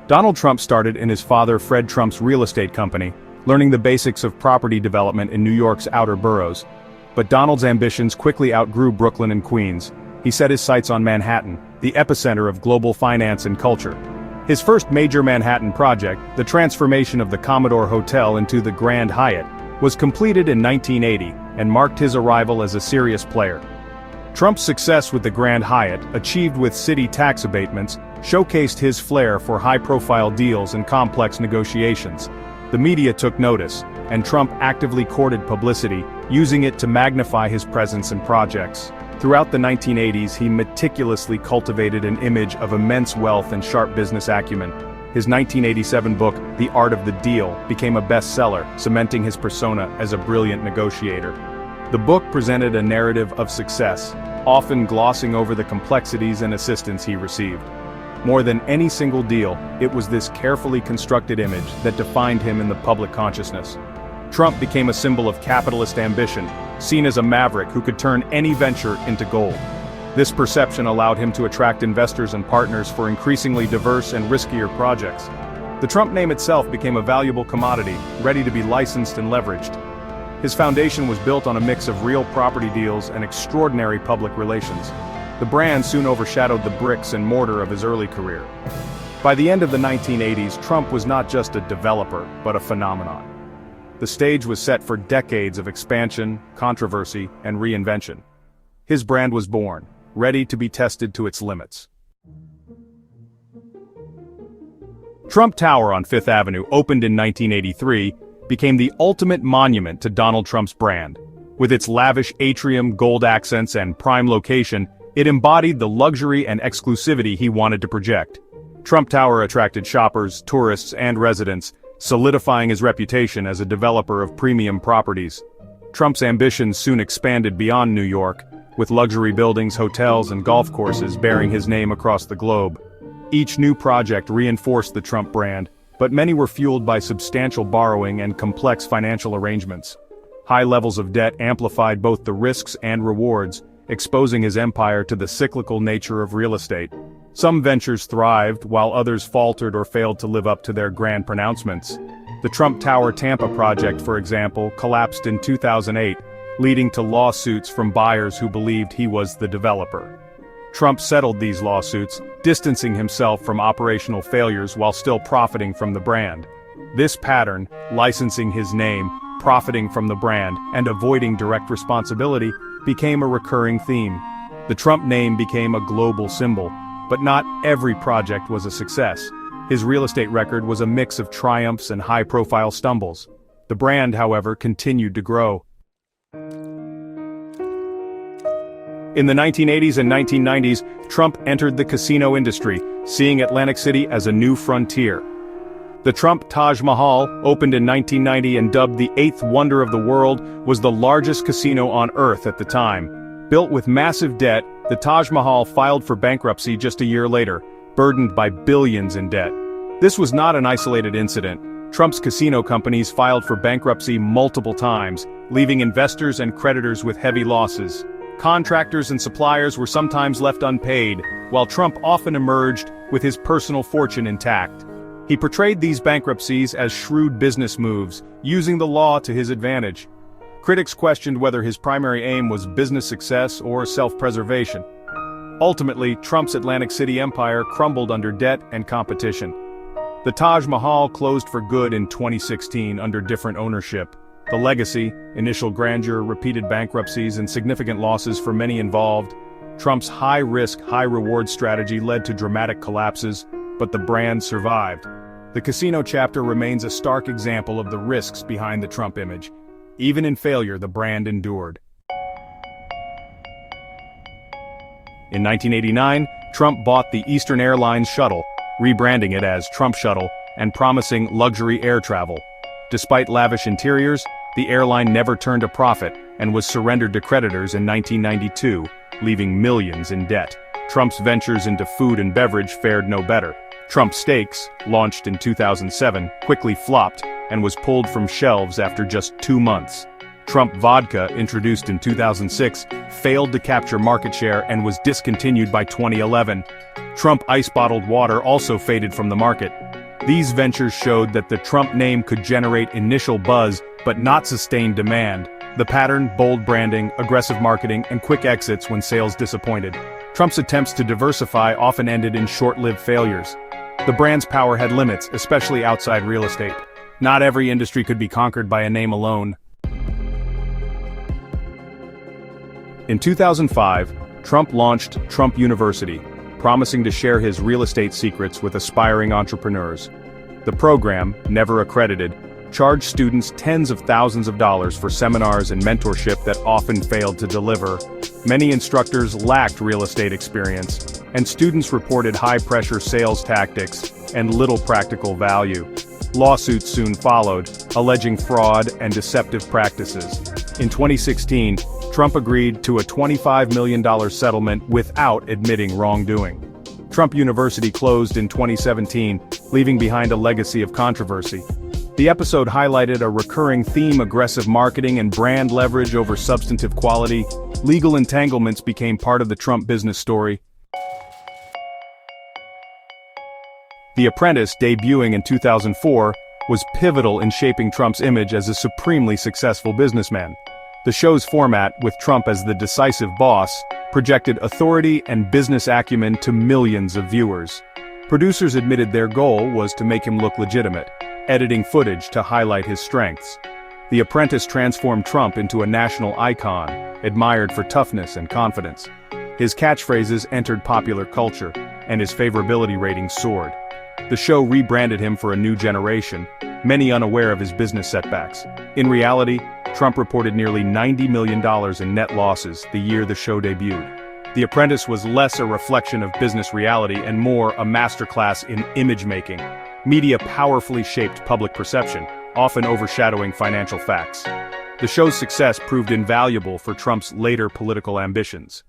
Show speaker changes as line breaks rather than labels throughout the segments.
Donald Trump started in his father Fred Trump's real estate company, learning the basics of property development in New York's outer boroughs. But Donald's ambitions quickly outgrew Brooklyn and Queens. He set his sights on Manhattan, the epicenter of global finance and culture. His first major Manhattan project, the transformation of the Commodore Hotel into the Grand Hyatt, was completed in 1980 and marked his arrival as a serious player. Trump's success with the Grand Hyatt, achieved with city tax abatements, showcased his flair for high-profile deals and complex negotiations. The media took notice, and Trump actively courted publicity, using it to magnify his presence and projects. Throughout the 1980s, he meticulously cultivated an image of immense wealth and sharp business acumen. His 1987 book, The Art of the Deal, became a bestseller, cementing his persona as a brilliant negotiator. The book presented a narrative of success, often glossing over the complexities and assistance he received. More than any single deal, it was this carefully constructed image that defined him in the public consciousness. Trump became a symbol of capitalist ambition, seen as a maverick who could turn any venture into gold. This perception allowed him to attract investors and partners for increasingly diverse and riskier projects. The Trump name itself became a valuable commodity, ready to be licensed and leveraged. His foundation was built on a mix of real property deals and extraordinary public relations. The brand soon overshadowed the bricks and mortar of his early career. By the end of the 1980s, Trump was not just a developer, but a phenomenon. The stage was set for decades of expansion, controversy, and reinvention. His brand was born, ready to be tested to its limits. Trump Tower on Fifth Avenue, opened in 1983, became the ultimate monument to Donald Trump's brand. With its lavish atrium, gold accents, and prime location, it embodied the luxury and exclusivity he wanted to project. Trump Tower attracted shoppers, tourists, and residents, solidifying his reputation as a developer of premium properties. Trump's ambitions soon expanded beyond New York, with luxury buildings, hotels, and golf courses bearing his name across the globe. Each new project reinforced the Trump brand, but many were fueled by substantial borrowing and complex financial arrangements. High levels of debt amplified both the risks and rewards, exposing his empire to the cyclical nature of real estate. Some ventures thrived, while others faltered or failed to live up to their grand pronouncements. The Trump Tower Tampa project, for example, collapsed in 2008, leading to lawsuits from buyers who believed he was the developer. Trump settled these lawsuits, distancing himself from operational failures while still profiting from the brand. This pattern, licensing his name, profiting from the brand, and avoiding direct responsibility, became a recurring theme. The Trump name became a global symbol, but not every project was a success. His real estate record was a mix of triumphs and high-profile stumbles. The brand, however, continued to grow. In the 1980s and 1990s, Trump entered the casino industry, seeing Atlantic City as a new frontier. The Trump Taj Mahal, opened in 1990 and dubbed the eighth wonder of the world, was the largest casino on Earth at the time. Built with massive debt, the Taj Mahal filed for bankruptcy just a year later, burdened by billions in debt. This was not an isolated incident. Trump's casino companies filed for bankruptcy multiple times, leaving investors and creditors with heavy losses. Contractors and suppliers were sometimes left unpaid, while Trump often emerged with his personal fortune intact. He portrayed these bankruptcies as shrewd business moves, using the law to his advantage. Critics questioned whether his primary aim was business success or self-preservation. Ultimately, Trump's Atlantic City empire crumbled under debt and competition. The Taj Mahal closed for good in 2016 under different ownership. The legacy, initial grandeur, repeated bankruptcies, and significant losses for many involved. Trump's high-risk, high-reward strategy led to dramatic collapses, but the brand survived. The casino chapter remains a stark example of the risks behind the Trump image. Even in failure, the brand endured. In 1989, Trump bought the Eastern Airlines shuttle, rebranding it as Trump Shuttle, and promising luxury air travel. Despite lavish interiors, the airline never turned a profit and was surrendered to creditors in 1992, leaving millions in debt. Trump's ventures into food and beverage fared no better. Trump Steaks, launched in 2007, quickly flopped and was pulled from shelves after just 2 months. Trump Vodka, introduced in 2006, failed to capture market share and was discontinued by 2011. Trump Ice Bottled Water also faded from the market. These ventures showed that the Trump name could generate initial buzz but not sustain demand. The pattern: bold branding, aggressive marketing, and quick exits when sales disappointed. Trump's attempts to diversify often ended in short-lived failures. The brand's power had limits, especially outside real estate. Not every industry could be conquered by a name alone. In 2005, Trump launched Trump University, promising to share his real estate secrets with aspiring entrepreneurs. The program, never accredited, charged students tens of thousands of dollars for seminars and mentorship that often failed to deliver. Many instructors lacked real estate experience, and students reported high-pressure sales tactics and little practical value. Lawsuits soon followed, alleging fraud and deceptive practices. In 2016, Trump agreed to a $25 million settlement without admitting wrongdoing. Trump University closed in 2017, leaving behind a legacy of controversy. The episode highlighted a recurring theme: aggressive marketing and brand leverage over substantive quality. Legal entanglements became part of the Trump business story. The Apprentice, debuting in 2004, was pivotal in shaping Trump's image as a supremely successful businessman. The show's format, with Trump as the decisive boss, projected authority and business acumen to millions of viewers. Producers admitted their goal was to make him look legitimate, editing footage to highlight his strengths. The Apprentice transformed Trump into a national icon, admired for toughness and confidence. His catchphrases entered popular culture, and his favorability ratings soared. The show rebranded him for a new generation, many unaware of his business setbacks. In reality, Trump reported nearly $90 million in net losses the year the show debuted. The Apprentice was less a reflection of business reality and more a masterclass in image-making. Media powerfully shaped public perception, often overshadowing financial facts. The show's success proved invaluable for Trump's later political ambitions.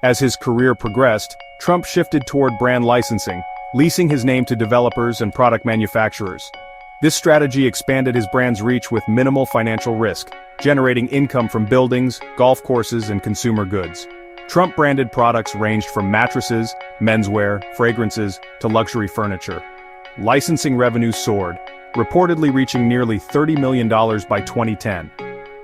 As his career progressed, Trump shifted toward brand licensing, leasing his name to developers and product manufacturers. This strategy expanded his brand's reach with minimal financial risk, generating income from buildings, golf courses, and consumer goods. Trump-branded products ranged from mattresses, menswear, fragrances, to luxury furniture. Licensing revenue soared, reportedly reaching nearly $30 million by 2010.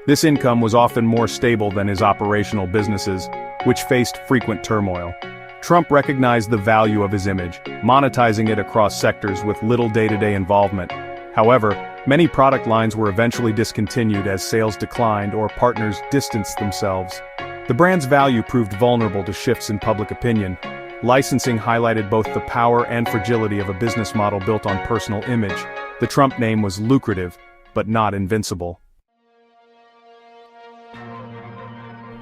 This income was often more stable than his operational businesses, which faced frequent turmoil. Trump recognized the value of his image, monetizing it across sectors with little day-to-day involvement. However, many product lines were eventually discontinued as sales declined or partners distanced themselves. The brand's value proved vulnerable to shifts in public opinion. Licensing highlighted both the power and fragility of a business model built on personal image. The Trump name was lucrative, but not invincible.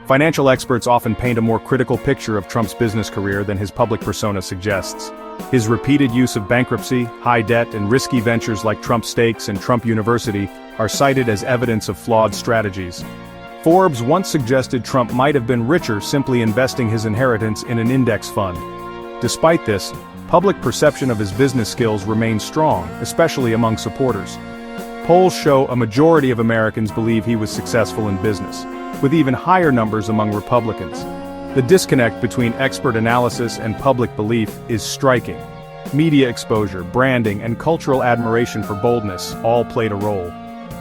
Financial experts often paint a more critical picture of Trump's business career than his public persona suggests. His repeated use of bankruptcy, high debt, and risky ventures like Trump Stakes and Trump University are cited as evidence of flawed strategies. Forbes once suggested Trump might have been richer simply investing his inheritance in an index fund. Despite this, public perception of his business skills remains strong, especially among supporters. Polls show a majority of Americans believe he was successful in business, with even higher numbers among Republicans. The disconnect between expert analysis and public belief is striking. Media exposure, branding, and cultural admiration for boldness all played a role.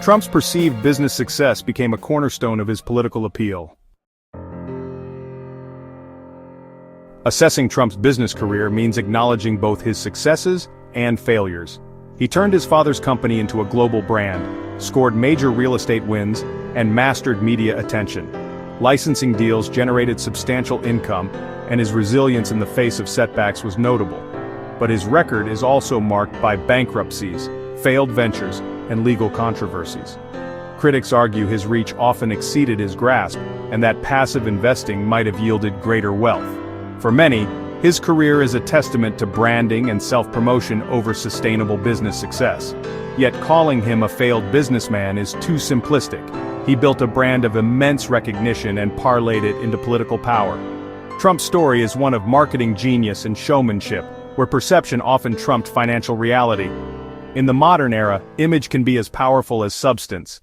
Trump's perceived business success became a cornerstone of his political appeal. Assessing Trump's business career means acknowledging both his successes and failures. He turned his father's company into a global brand, scored major real estate wins, and mastered media attention. Licensing deals generated substantial income, and his resilience in the face of setbacks was notable. But his record is also marked by bankruptcies, failed ventures, and legal controversies. Critics argue his reach often exceeded his grasp, and that passive investing might have yielded greater wealth. For many, his career is a testament to branding and self-promotion over sustainable business success. Yet calling him a failed businessman is too simplistic. He built a brand of immense recognition and parlayed it into political power. Trump's story is one of marketing genius and showmanship, where perception often trumped financial reality. In the modern era, image can be as powerful as substance.